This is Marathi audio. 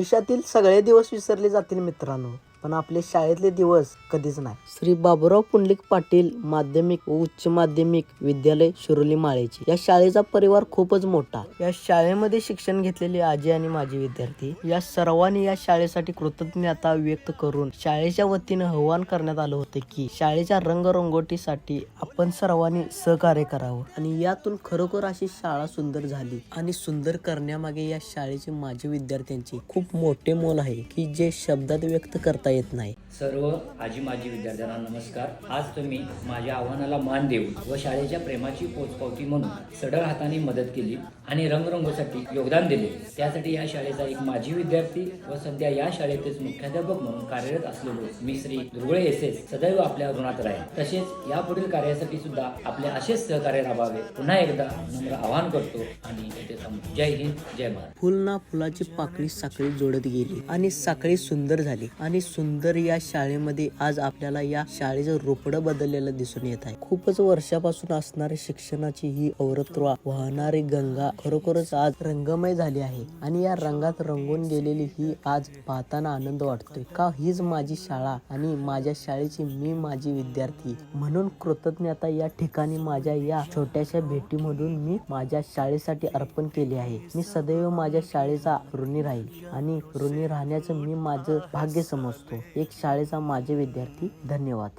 आयुष्यातील सगळे दिवस विसरले जातील मित्रांनो, पण आपले शाळेतले दिवस कधीच नाही. श्री बाबुराव पुंडलिक पाटील माध्यमिक व उच्च माध्यमिक विद्यालय शिरोली माळेची या शाळेचा परिवार खूपच मोठा. या शाळेमध्ये शिक्षण घेतलेले आजी आणि माजी विद्यार्थी या सर्वांनी या शाळेसाठी कृतज्ञता व्यक्त करून शाळेच्या वतीने आवाहन करण्यात आलं होते की शाळेच्या रंगरंगोटीसाठी आपण सर्वांनी सहकार्य करावं आणि यातून खरोखर अशी शाळा सुंदर झाली आणि सुंदर करण्यामागे या शाळेचे माजी विद्यार्थ्यांचे खूप मोठे मोल आहे की जे शब्दात व्यक्त करता येत नाही. सर्व आजी माजी विद्यार्थ्यांना नमस्कार. आज तुम्ही माझ्या आव्हानाला मान देऊन व शाळेच्या प्रेमाची पोचपावती म्हणून सढळ हाताने मदत केली आणि रंगरंगोसाठी योगदान दिले. त्यासाठी या शाळेचा एक माजी विद्यार्थी व सध्या या शाळेतच मुख्याध्यापक म्हणून कार्यरत असलेलो मी श्री दुर्गुळे एस सदैव आपल्या ऋणात राहील. तसेच यापुढील कार्यासाठी सुद्धा आपले असेच सहकार्य राबावे पुन्हा एकदा नम्र आवाहन करतो आणि येथे थांबतो. जय हिंद, जय भारत. फुल ना फुलाची पाकळी साखळी जोडत गेली आणि साखळी सुंदर झाली आणि सुंदर या शाळेमध्ये आज आपल्याला या शाळेचं रोपडं बदललेलं दिसून येत आहे. खूपच वर्षापासून असणारी शिक्षणाची ही औरत्वा वाहणारी गंगा खरोखरच आज रंगमय झाली आहे आणि या रंगात रंगून गेलेली ही आज पाहताना आनंद वाटतोय का हीच माझी शाळा आणि माझ्या शाळेची मी माझी विद्यार्थी म्हणून कृतज्ञता या ठिकाणी माझ्या या छोट्याशा भेटीमधून मी माझ्या शाळेसाठी अर्पण केले आहे. मी सदैव माझ्या शाळेचा ऋणी राहील आणि ऋणी राहण्याचं मी माझं भाग्य समजतो. एक शाळेचा माझे विद्यार्थी. धन्यवाद.